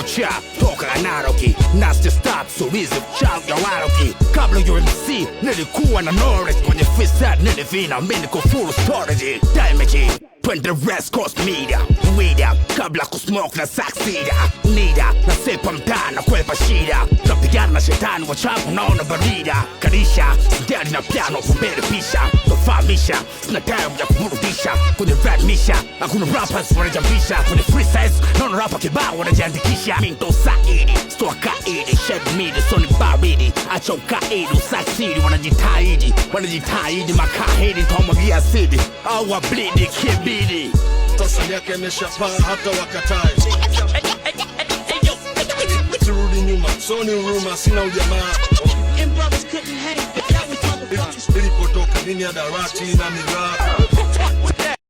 future toka analogy nasty start so easy child ya waroki kabla UMC nilikuwa na knowledge kwenye freestyle nilivina mimi niko full storage damage when the rest cost media weeda kabla kusmoke na succeed nida na sepa mtana kwepa shida napigana na shetani wachafu naona barida kadisha sijali na piano kumbele pisha tofahamisha sina time ya kumurudisha kwenye rap misha hakuna rappers wanajambisha kwenye freestyles naona rapper kibao wanajiandikisha minto saidi stoa kaidi shed midi soni baridi acha ukaidi usaksidi wanajitahidi makahidi tomwagia asidi au wablidi kibidi sasa yake neshapaa hata wakatai turudi nyuma soni uruma sina ujamaa ilipotoka nini ya darati na miraa